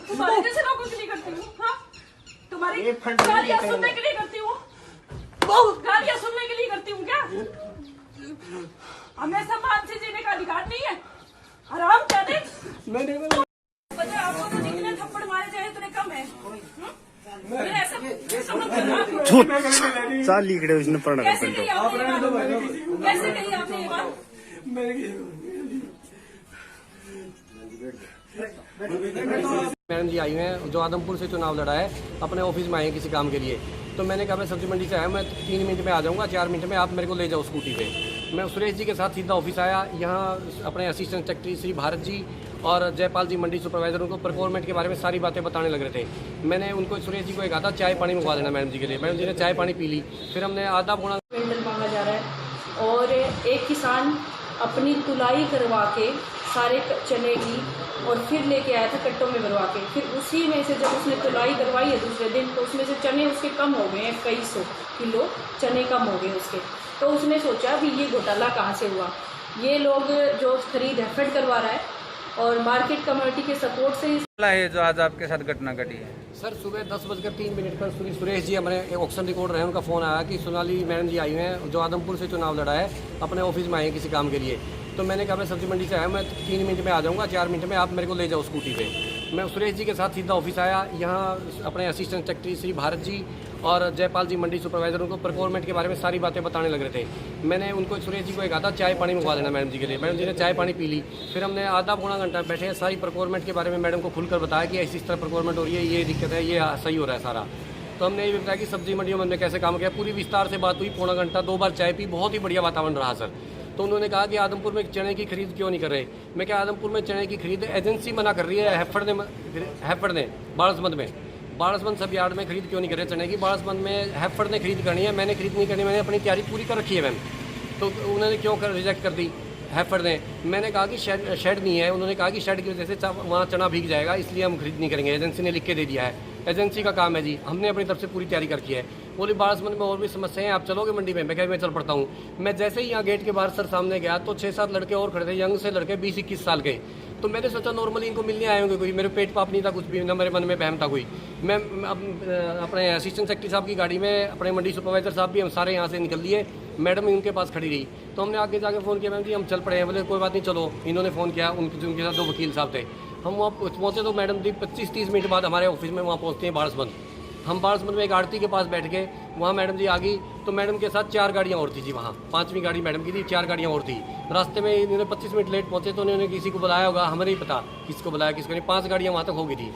तुम्हारे जैसे लोगों के लिए करती हूँ। हाँ, तुम्हारी गालियाँ सुनने के लिए करती हूँ। गालियाँ सुनने के लिए करती हूँ क्या? हमें सम्मान से जीने का अधिकार नहीं है। आराम जाने आपको तो जितने थप्पड़ मारे जाए उतने कम है। फिर ऐसा मत करना। चाल लीकडे उसने पढ़ना कैसे कही आपने ये बात? कैसे कही आपने ये बात? मैडम जी आई हैं जो आदमपुर से चुनाव लड़ा है, अपने ऑफिस में आए हैं किसी काम के लिए। तो मैंने कहा मैं सब्जी मंडी से आया, मैं 3 मिनट में आ जाऊंगा, 4 मिनट में आप मेरे को ले जाओ स्कूटी पे। मैं सुरेश जी के साथ सीधा ऑफिस आया। यहाँ अपने असिस्टेंट सेक्रेटरी श्री भारत जी और जयपाल जी मंडी सुपरवाइजर उनको परफॉर्मेंट के बारे में सारी बातें बताने लग रहे थे। मैंने उनको सुरेश जी को कहा था चाय पानी मंगवा देना मैडम जी के लिए। मैडम जी ने चाय पानी पी ली। फिर हमने आधा पौना पेंडल मांगा जा रहा है और एक किसान अपनी तुलाई करवा के सारे चने की और फिर लेके आया था कट्टों में भरवा के। फिर उसी में से जब उसने तुलाई करवाई है दूसरे दिन, तो उसमें से चने उसके कम हो गए हैं, कई 100 किलो चने कम हो गए उसके। तो उसने सोचा भी ये घोटाला कहाँ से हुआ। ये लोग जो खरीद हेफेड करवा रहा है और मार्केट कमेटी के सपोर्ट से है जो आज आपके साथ घटना घटी है। सर सुबह 10:03 पर सुरेश जी हमारे ऑक्शन रिकॉर्ड रहे, उनका फ़ोन आया कि सोनाली मैडम जी आई हैं जो आदमपुर से चुनाव लड़ा है, अपने ऑफिस में आए हैं किसी काम के लिए। तो मैंने कहा मैं सब्जी मंडी से आया, मैं 3 मिनट में आ जाऊंगा, 4 मिनट में आप मेरे को ले जाओ स्कूटी पे। मैं सुरेश जी के साथ सीधा ऑफिस आया। यहाँ अपने असिस्टेंट सेक्रेटरी श्री भारत जी और जयपाल जी मंडी सुपरवाइजर उनको परफॉर्मेंट के बारे में सारी बातें बताने लग रहे थे। मैंने उनको सुरेश जी को कहा था चाय पानी मंगवा देना मैडम जी के लिए। मैडम जी ने चाय पानी पी ली। फिर हमने आधा पौना घंटा बैठे, सारी परफॉर्मेंट के बारे में मैडम को खुलकर बताया कि इस तरह परफॉर्मेंट हो रही है, ये दिक्कत है, ये सही हो रहा है सारा। तो हमने ये भी बताया कि सब्जी मंडियों में हमने कैसे काम किया, पूरी विस्तार से बात हुई। पौना घंटा 2 बार चाय पी, बहुत ही बढ़िया वातावरण रहा सर। तो उन्होंने कहा कि आदमपुर में चने की खरीद क्यों नहीं कर रहे। मैं क्या आदमपुर में चने की खरीद एजेंसी मना कर रही है, हैफर्ड ने बाड़सबंद सब यार्ड में खरीद क्यों नहीं कर रहे चने की। बाड़सबंद में हैफर्ड ने खरीद करनी है, मैंने खरीद नहीं करनी, मैंने अपनी तैयारी पूरी कर रखी है मैम। तो उन्होंने क्यों रिजेक्ट कर दी हैफर्ड ने। मैंने कहा कि शेड नहीं है। उन्होंने कहा कि शेड की वजह से वहाँ चना भीग जाएगा, इसलिए हम खरीद नहीं करेंगे। एजेंसी ने लिख के दे दिया है, एजेंसी का काम है जी, हमने अपनी तरफ से पूरी तैयारी कर रखी है। बोली बाड़सबंद में और भी समस्या है, आप चलोगे मंडी में। मैं कहा मैं चल पड़ता हूँ। मैं जैसे ही यहाँ गेट के बाहर सर सामने गया तो 6-7 लड़के और खड़े थे, यंग से लड़के 20-21 साल के। तो मैंने सोचा नॉर्मली इनको मिलने आए होंगे, कोई मेरे पेट पाप नहीं था कुछ भी, ना मेरे मन में बहम था कोई। मैं अपने असिस्टेंट सेक्रेटरी साहब की गाड़ी में, अपने मंडी सुपरवाइजर साहब भी हम सारे यहाँ से निकल लिए। मैडम उनके पास खड़ी रही। तो हमने आगे जाके फ़ोन किया, मैम जी हम चल पड़े हैं। बोले कोई बात नहीं चलो। इन्होंने फ़ोन किया, उनके साथ 2 वकील साहब थे। हम वहाँ पहुँचे तो मैडम जी 25-30 मिनट बाद हमारे ऑफिस में वहाँ पहुँचते हैं बाड़सबंद। हम बाड़सबंद में एक आरती के पास बैठ गए, वहाँ मैडम जी आ गई। तो मैडम के साथ 4 गाड़ियाँ और थी जी वहाँ, 5वीं गाड़ी मैडम की थी, 4 गाड़ियाँ और थी। रास्ते में इन्होंने 25 मिनट लेट पहुँचे तो उन्होंने किसी को बुलाया होगा, हमें नहीं पता किसको बुलाया किसको नहीं। 5 गाड़ियाँ वहाँ तक हो गई थी।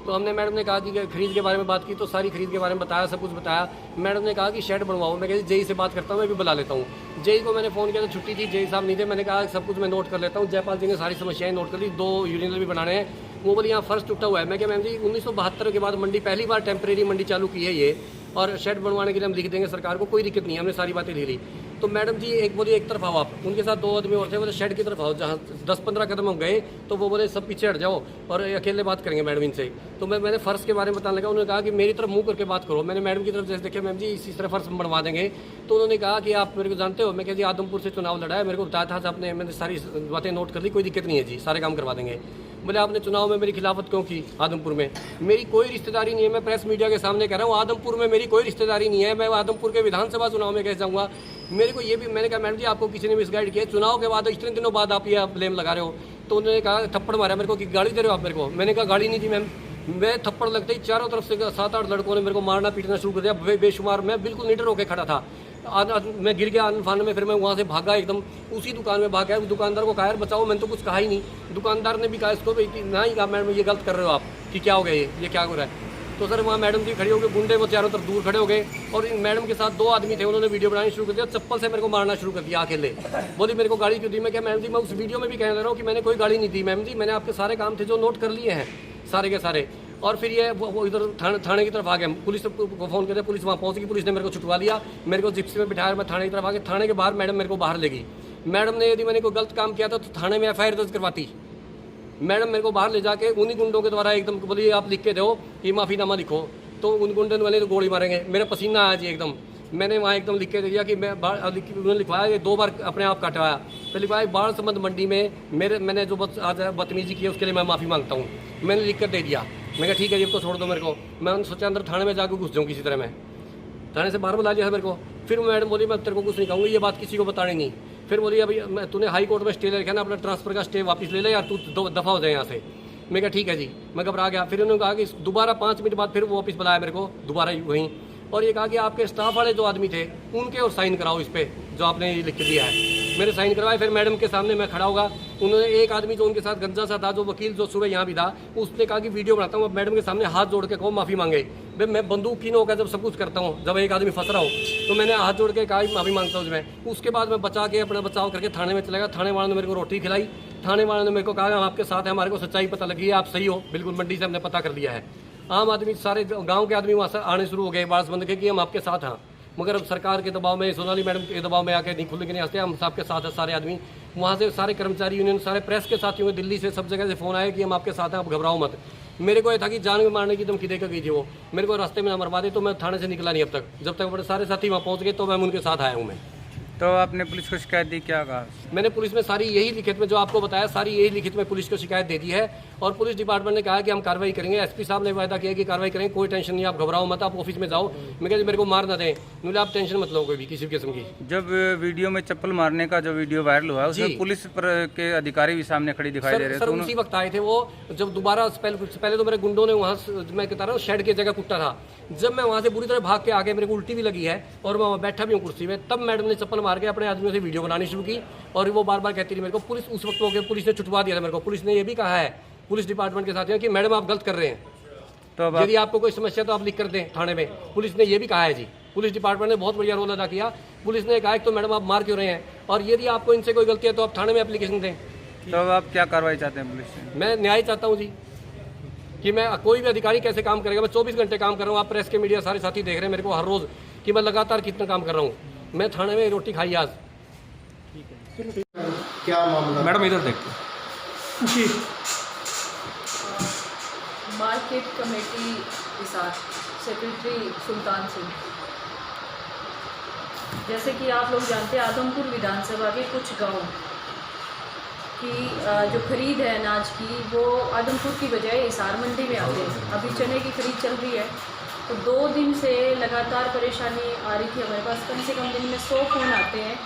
तो हमने मैडम ने कहा कि खरीद के बारे में बात की, तो सारी खरीद के बारे में बताया, सब कुछ बताया। मैडम ने कहा कि शेड बनवाओ। मैं कहा जेई से बात करता हूँ, मैं भी बुला लेता हूँ। जेई को मैंने फ़ोन किया तो छुट्टी थी, जेई साहब नहीं थे। मैंने कहा सब कुछ मैं नोट कर लेता हूँ। जयपाल जी ने सारी समस्याएं नोट कर ली, 2 यूरिनल भी बनाने हैं। वो बोली यहाँ फर्श टूटा हुआ है। मैं क्या मैम जी 1972 के बाद मंडी पहली बार टेम्परेरी मंडी चालू की है ये, और शेड बनवाने के लिए हम लिख देंगे सरकार को, कोई दिक्कत नहीं है। हमने सारी बातें ले ली। तो मैडम जी एक बोली एक तरफ आओ आप, उनके साथ 2 आदमी और थे, बोले शेड की तरफ आओ। जहाँ 10-15 कदम हम गए तो वो बोले सब पीछे हट जाओ और अकेले बात करेंगे मैडम इनसे। तो मैंने फर्श के बारे में बताने लगा। उन्होंने कहा कि मेरी तरफ मुंह करके बात करो। मैंने मैडम की तरफ जैसे देखा, मैम जी इसी तरह फर्श बनवा देंगे। तो उन्होंने कहा कि आप मेरे को जानते हो। मैं कहा जी आदमपुर से चुनाव लड़ा है, मेरे को बताया था आपने, मैंने सारी बातें नोट कर ली, कोई दिक्कत नहीं है जी, सारे काम करवा देंगे। बोले आपने चुनाव में मेरी खिलाफत क्यों की आदमपुर में। मेरी कोई रिश्तेदारी नहीं है, मैं प्रेस मीडिया के सामने कह रहा हूँ, आदमपुर में मेरी कोई रिश्तेदारी नहीं है। मैं आदमपुर के विधानसभा चुनाव में कैसे जाऊँगा। मेरे को ये भी, मैंने कहा मैडम जी आपको किसी ने मिसगाइड किया, चुनाव के बाद इतने दिनों बाद आप ये ब्लेम लगा रहे हो। तो उन्होंने कहा थप्पड़ मारा मेरे को कि गाड़ी दे रहे हो आप मेरे को। मैंने कहा गाड़ी नहीं थी मैम। मैं थप्पड़ लगते ही चारों तरफ से 7-8 लड़कों ने मेरे को मारना पीटना शुरू कर दिया, बेशुमार। मैं बिल्कुल निडर होकर खड़ा था। मैं गिर गया अनफान में। फिर मैं वहाँ से भागा, एकदम उसी दुकान में भाग गया। दुकानदार को कहा यार बचाओ, मैंने तो कुछ कहा ही नहीं। दुकानदार ने भी कहा इसको ना ही कहा मैडम ये गलत कर रहे हो आप, कि क्या हो गया ये क्या हो रहा है। तो सर वहाँ मैडम जी खड़ी हो गए, गुंडे वो चारों तरफ दूर खड़े हो गए। और मैडम के साथ 2 आदमी थे, उन्होंने वीडियो बनानी शुरू कर दिया, चप्पल से मेरे को मारना शुरू कर दिया अकेले। बोली मेरे को गाड़ी क्यों दी। मैं क्या मैडम जी मैं उस वीडियो में भी कह रहा हूँ कि मैंने कोई गाड़ी नहीं दी मैम जी, मैंने आपके सारे काम थे जो नोट कर लिए हैं सारे के सारे। और फिर ये वो इधर थाने की तरफ आ गए। पुलिस को फ़ोन करते, पुलिस वहाँ पहुँच गई, पुलिस ने मेरे को छुटवा लिया, मेरे को जिप्सी में बिठाया। मैं थाने की तरफ आ गया। थाने के बाहर मैडम मेरे को बाहर ले गई। मैडम ने यदि मैंने कोई गलत काम किया था तो थाने में FIR दर्ज करवाती। मैडम मेरे को बाहर ले जाके उन्हीं गुंडों के द्वारा एकदम बोली आप लिख के दो कि माफ़ीनामा लिखो। तो उन गुंडों वाले तो गोली मारेंगे, मेरा पसीना आया जी एकदम। मैंने वहाँ एकदम लिख के दे दिया कि मैं उन्होंने लिखवाया ये 2 बार अपने आप कटवाया। तो लिखवाया बाड़सबंद मंडी में मैंने जो बदतमीजी की है उसके लिए मैं माफ़ी मांगता हूँ, मैंने लिख कर दे दिया। मैं कहा ठीक है जी, इसको छोड़ दो मेरे को। मैं सोचा अंदर थाने में जाकर घुस जाऊँ किसी तरह। मैं थाने से बाहर बुला लिया था मेरे को। फिर मैडम बोली मैं तेरे को कुछ नहीं कहूँगी, ये बात किसी को बतानी नहीं। फिर बोली अभी तूने हाई कोर्ट में स्टे ले रखा ना, अपना ट्रांसफर का स्टे वापस ले ले यार, तू दफ़ा हो जाए यहाँ से। मैं कहा ठीक है जी। मैं घबरा गया। फिर उन्होंने कहा कि दोबारा 5 मिनट बाद फिर वो वापस बुलाया मेरे को दोबारा वहीं, और ये कहा कि आपके स्टाफ वाले जो आदमी थे उनके और साइन कराओ इस पर जो आपने लिख के दिया है। मेरे साइन करवाए। फिर मैडम के सामने मैं खड़ा होगा। उन्होंने एक आदमी जो उनके साथ गंजा सा था, जो वकील जो सुबह यहाँ भी था, उसने कहा कि वीडियो बनाता हूँ। मैडम के सामने हाथ जोड़ के कहो माफ़ी मांगे। भाई मैं बंदूकीन होकर जब सब कुछ करता हूँ, जब एक आदमी फंस रहा हो, तो मैंने हाथ जोड़ के कहा माफ़ी मांगता हूँ मैं। उसके बाद मैं बचा के अपना बचाव करके थाने में चला गया। थाने वालों ने मेरे को रोटी खिलाई। थाने वालों ने मेरे को कहा हम आपके साथ हैं, हमारे को सच्चाई पता लगी है, आप सही हो बिल्कुल, मंडी से हमने पता कर लिया है। आम आदमी सारे गांव के आदमी वहाँ से आने शुरू हो गए बांसबंद के कि हम आपके साथ हैं। मगर अब सरकार के दबाव में, सोनाली मैडम के दबाव में आके नहीं खुल के नहीं हंसते, हम सबके साथ हैं सारे आदमी। वहाँ से सारे कर्मचारी यूनियन, सारे प्रेस के साथियों में दिल्ली से सब जगह से फ़ोन आए कि हम आपके साथ हैं, आप घबराओ मत। मेरे को ये था कि जान में मारने की धमकी देकर गई थी वो, मेरे को रास्ते में ना मरवा दे। तो मैं थाने से निकला नहीं अब तक, जब तक बड़े सारे साथी वहाँ पहुँच गए तो मैं उनके साथ आया हूँ। मैं तो आपने पुलिस को शिकायत दी, क्या कहा? मैंने पुलिस में सारी यही लिखित में जो आपको बताया, सारी यही लिखित में पुलिस को शिकायत दे दी है। और पुलिस डिपार्टमेंट ने कहा कि हम कार्रवाई करेंगे। एसपी साहब ने वायदा किया कि कार्रवाई करेंगे, कोई टेंशन नहीं, आप घबराओ मत, आप ऑफिस में जाओ। मैं कहा मेरे को मार ना दें, बोले आप टेंशन मत लो कोई भी किसी किस्म की। जब वीडियो में चप्पल मारने का जो वीडियो वायरल हुआ, उसमें पुलिस के अधिकारी भी सामने खड़ी दिखाई दे रहे सर उसी वक्त आए थे वो, जब दोबारा पहले तो मेरे गुंडों ने वहाँ, मैं कहता रहा हूँ, शेड की जगह कुट्टा था। जब मैं वहाँ से बुरी तरह भाग के आ गया, मेरे को उल्टी भी लगी है और मैं वहाँ बैठा भी हूँ कुर्सी में, तब मैडम ने चप्पल मार के अपने आदमियों से वीडियो बनानी शुरू की। और वो बार बार कहती रही मेरे को, पुलिस उस वक्त हो गया, पुलिस ने छुटवा दिया था मेरे को। पुलिस ने ये भी कहा है, पुलिस डिपार्टमेंट के साथियों, कि मैडम आप गलत कर रहे हैं, तो अब यदि आपको कोई समस्या तो आप लिख कर दें थाने में। पुलिस ने ये भी कहा है जी, पुलिस डिपार्टमेंट ने बहुत बढ़िया रोल अदा किया। पुलिस ने कहा कि तो मैडम आप मार क्यों रहे हैं, और यदि आपको इनसे कोई गलती है तो आप थाने में एप्लीकेशन दें। तो अब आप क्या कार्रवाई चाहते हैं पुलिस से? मैं न्याय चाहता हूँ जी, कि मैं कोई भी अधिकारी कैसे काम करेगा। मैं 24 घंटे काम कर रहा हूँ, आप प्रेस के मीडिया सारे साथी देख रहे हैं मेरे को हर रोज़ कि मैं लगातार कितना काम कर रहा हूँ। मैं थाने में रोटी खाई आज। क्या मामला? मैडम इधर देखते जी। मार्केट कमेटी के साथ सेक्रेटरी सुल्तान सिंह, जैसे कि आप लोग जानते हैं, आदमपुर विधानसभा के कुछ गांव की जो खरीद है अनाज की, वो आदमपुर की बजाय हिसार मंडी में आते हैं। अभी चने की खरीद चल रही है, तो 2 दिन से लगातार परेशानी आ रही थी हमारे पास। कम से कम दिन में 100 फ़ोन आते हैं।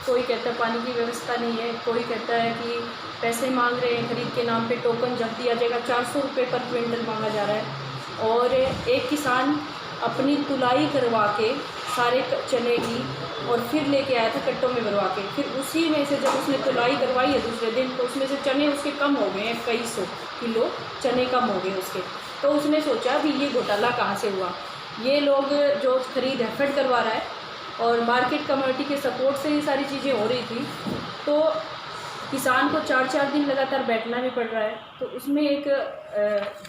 कोई कहता है पानी की व्यवस्था नहीं है, कोई कहता है कि पैसे मांग रहे हैं खरीद के नाम पे, टोकन जब दिया जाएगा। 400 रुपये पर क्विंटल मांगा जा रहा है। और एक किसान अपनी तुलाई करवा के सारे चने की, और फिर लेके आया था कट्टों में भरवा के। फिर उसी में से जब उसने तुलाई करवाई है दूसरे दिन, तो उसमें से चने उसके कम हो गए हैं, कई 100 किलो चने कम हो गए उसके। तो उसने सोचा भी ये घोटाला कहाँ से हुआ, ये लोग जो खरीद हेफेड करवा रहा है, और मार्केट कमेटी के सपोर्ट से ये सारी चीज़ें हो रही थी। तो किसान को 4-4 दिन लगातार बैठना भी पड़ रहा है। तो उसमें एक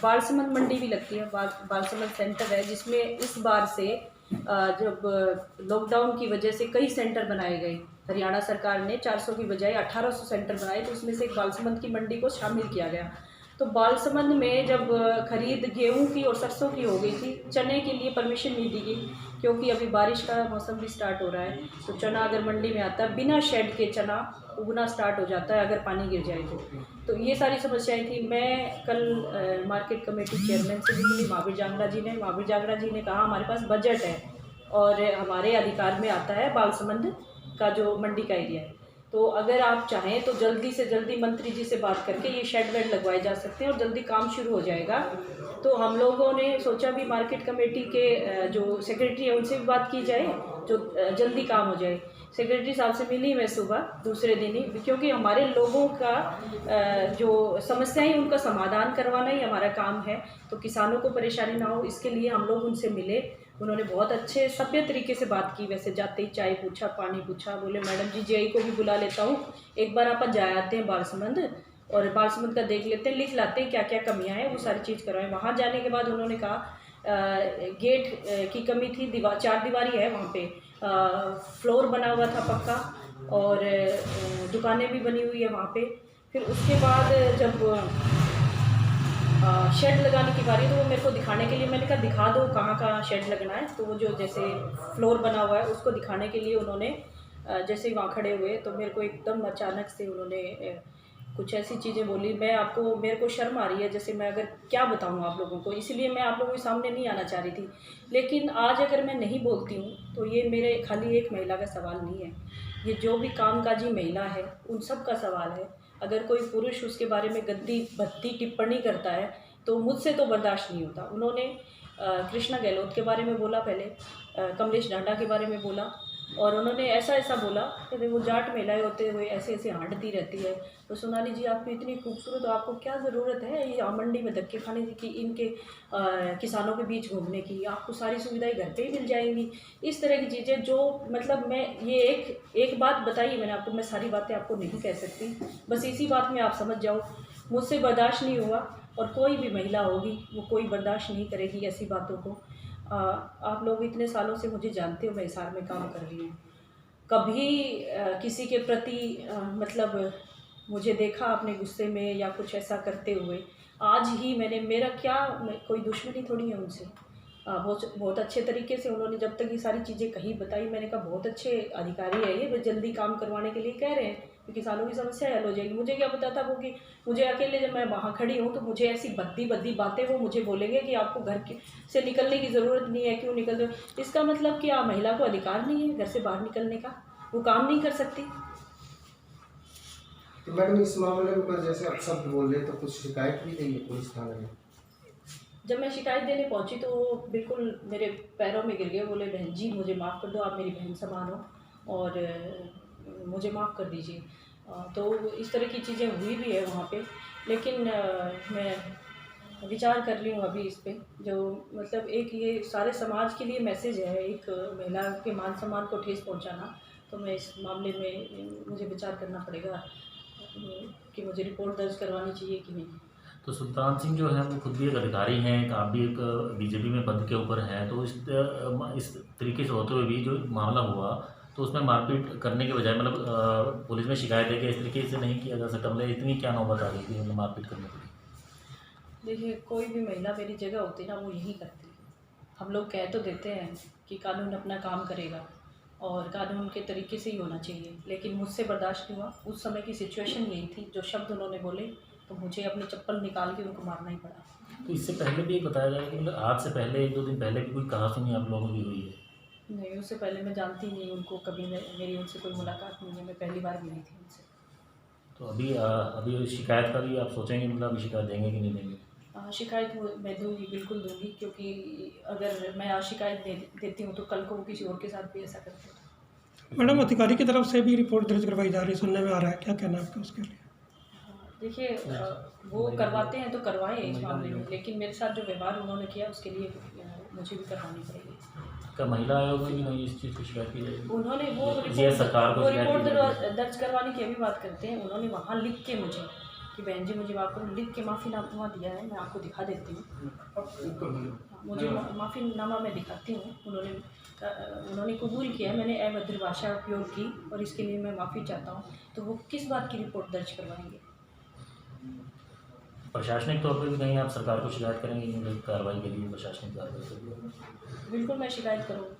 बालसमंद मंडी भी लगती है, बालसमंद सेंटर है, जिसमें इस बार से जब लॉकडाउन की वजह से कई सेंटर बनाए गए, हरियाणा सरकार ने 400 की बजाय 1800 सेंटर बनाए, तो उसमें से एक बालसमंद की मंडी को शामिल किया गया। तो बालसमंद में जब खरीद गेहूं की और सरसों की हो गई थी, चने के लिए परमिशन नहीं दी गई, क्योंकि अभी बारिश का मौसम भी स्टार्ट हो रहा है। तो चना अगर मंडी में आता है, बिना शेड के चना उगना स्टार्ट हो जाता है अगर पानी गिर जाए तो ये सारी समस्याएं थी। मैं कल मार्केट कमेटी चेयरमैन से भी मिली, महावीर जांगड़ा जी ने कहा हमारे पास बजट है और हमारे अधिकार में आता है बालसमंद का जो मंडी का एरिया है, तो अगर आप चाहें तो जल्दी से जल्दी मंत्री जी से बात करके ये शेड वेड लगवाए जा सकते हैं और जल्दी काम शुरू हो जाएगा। तो हम लोगों ने सोचा भी मार्केट कमेटी के जो सेक्रेटरी है उनसे भी बात की जाए, जो जल्दी काम हो जाए। सेक्रेटरी साहब से मिली मैं सुबह दूसरे दिन ही, क्योंकि हमारे लोगों का जो समस्याएं उनका समाधान करवाना ही हमारा काम है, तो किसानों को परेशानी ना हो इसके लिए हम लोग उनसे मिले। उन्होंने बहुत अच्छे सभ्य तरीके से बात की, वैसे जाते ही चाय पूछा, पानी पूछा, बोले मैडम जी जेई को भी बुला लेता हूँ, एक बार आप जा आते हैं बालसमंद और बालसमंद का देख लेते हैं, लिख लाते हैं क्या क्या कमियां हैं, वो सारी चीज़ करवाएं। वहाँ जाने के बाद उन्होंने कहा गेट की कमी थी, 4 दीवारी है वहाँ पे, फ्लोर बना हुआ था पक्का और दुकानें भी बनी हुई है वहाँ पे। फिर उसके बाद जब शेड लगाने की बारी तो वो मेरे को दिखाने के लिए, मैंने कहा दिखा दो कहाँ कहाँ शेड लगना है, तो वो जो जैसे फ्लोर बना हुआ है उसको दिखाने के लिए उन्होंने जैसे ही वहाँ खड़े हुए तो मेरे को एकदम अचानक से उन्होंने कुछ ऐसी चीज़ें बोली। मेरे को शर्म आ रही है, जैसे मैं अगर क्या बताऊँ आप लोगों को, इसलिए मैं आप लोगों के सामने नहीं आना चाह रही थी। लेकिन आज अगर मैं नहीं बोलती हूँ तो ये मेरे खाली एक महिला का सवाल नहीं है, ये जो भी कामकाजी महिला है उन सब का सवाल है। अगर कोई पुरुष उसके बारे में गंदी भद्दी टिप्पणी करता है तो मुझसे तो बर्दाश्त नहीं होता। उन्होंने कृष्णा गहलोत के बारे में बोला, पहले कमलेश ढांडा के बारे में बोला, और उन्होंने ऐसा बोला कि वो जाट महिलाएं होते हुए ऐसे हाँटती रहती है। तो सोनाली जी, आपकी इतनी खूबसूरत, तो आपको क्या ज़रूरत है ये मंडी में धक्के खाने की, इनके किसानों के बीच घूमने की? आपको सारी सुविधाएं घर पे ही मिल जाएंगी। इस तरह की चीज़ें जो मतलब मैं ये एक बात बताई मैंने आपको, मैं सारी बातें आपको नहीं कह सकती, बस इसी बात में आप समझ जाओ मुझसे बर्दाश्त नहीं हुआ, और कोई भी महिला होगी वो कोई बर्दाश्त नहीं करेगी ऐसी बातों को। आप लोग इतने सालों से मुझे जानते हो, मैं हिसार में काम कर रही हूँ। कभी किसी के प्रति मतलब मुझे देखा आपने गुस्से में या कुछ ऐसा करते हुए? आज ही मेरा क्या, कोई दुश्मनी थोड़ी है उनसे। बहुत अच्छे तरीके से उन्होंने जब तक ये सारी चीज़ें कही बताई, मैंने कहा बहुत अच्छे अधिकारी है ये, वो जल्दी काम करवाने के लिए कह रहे हैं कि किसानों की समस्या हल हो जाएगी। मुझे क्या पता था वो कि मुझे अकेले जब मैं वहाँ खड़ी हूँ तो मुझे ऐसी भद्दी बातें वो मुझे बोलेंगे कि आपको घर से निकलने की ज़रूरत नहीं है, क्यों निकल रहे हो? इसका मतलब कि महिला को अधिकार नहीं है घर से बाहर निकलने का, वो काम नहीं कर सकती। तो मैडम, इस मामले में जैसे आप शब्द बोल रहे तो कुछ शिकायत भी दी है पुलिस थाने में? जब मैं शिकायत देने पहुंची तो वो बिल्कुल मेरे पैरों में गिर गए, बोले बहन जी मुझे माफ़ कर दो, आप मेरी बहन समान हो और मुझे माफ़ कर दीजिए। तो इस तरह की चीज़ें हुई भी है वहाँ पे, लेकिन मैं विचार कर रही हूँ अभी इस पे, जो मतलब एक ये सारे समाज के लिए मैसेज है, एक महिला के मान सम्मान को ठेस पहुँचाना। तो मैं इस मामले में मुझे विचार करना पड़ेगा कि मुझे रिपोर्ट दर्ज करवानी चाहिए कि नहीं। तो सुल्तान सिंह जो है वो खुद भी एक अधिकारी हैं, आप भी एक बीजेपी में पद के ऊपर हैं, तो इस तरीके से होते हुए भी जो मामला हुआ तो उसमें मारपीट करने के बजाय मतलब पुलिस में शिकायत है कि इस तरीके से नहीं किया जा सकता, मतलब इतनी क्या नौबत आ गई थी मतलब मारपीट करने की? देखिए, कोई भी महिला मेरी जगह होती ना वो यही करती। हम लोग कह तो देते हैं कि कानून अपना काम करेगा और कानून के तरीके से ही होना चाहिए, लेकिन मुझसे बर्दाश्त नहीं हुआ। उस समय की सिचुएशन यही थी, जो शब्द उन्होंने बोले तो मुझे अपनी चप्पल निकाल के उनको मारना ही पड़ा। तो इससे पहले भी बताया जाएगा कि मतलब आज से पहले 1-2 दिन पहले भी कोई कहासुनी आप लोगों की हुई है? नहीं, उससे पहले मैं जानती नहीं उनको, कभी मेरी उनसे कोई मुलाकात नहीं है, मैं पहली बार मिली थी उनसे। तो अभी शिकायत का भी आप सोचेंगे, मतलब अभी शिकायत देंगे कि नहीं देंगे? शिकायत मैं दूंगी, बिल्कुल दूंगी, क्योंकि अगर मैं आज शिकायत देती हूँ तो कल को वो किसी और के साथ भी ऐसा करते हैं। मैडम, अधिकारी की तरफ से भी रिपोर्ट दर्ज करवाई जा रही है, सुनने में आ रहा है, क्या कहना है आपका उसके लिए? देखिए, वो करवाते हैं तो करवाएं इस मामले में, लेकिन मेरे साथ जो व्यवहार उन्होंने किया उसके लिए मुझे भी करवानी पड़ेगी। क्या महिला आयोग से भी नहीं इस चीज़ की शिकायत की जाएगी? उन्होंने वो रिपोर्ट दर्ज करवाने की अभी बात करते हैं। उन्होंने वहाँ लिख के मुझे कि बहन जी मुझे माफ़ करो, लिख के माफ़ीनामा दिया है, मैं आपको दिखा देती हूँ। मुझे माफ़ीनामा मैं दिखाती हूँ। उन्होंने कबूल किया मैंने अभद्र भाषा उपयोग की और इसके लिए मैं माफ़ी चाहता हूँ। तो वो किस बात की रिपोर्ट दर्ज करवाएंगे? प्रशासनिक तौर पर भी कहीं आप सरकार को शिकायत करेंगे कार्रवाई के लिए? प्रशासनिक कार्रवाई के लिए बिल्कुल मैं शिकायत करूँगी।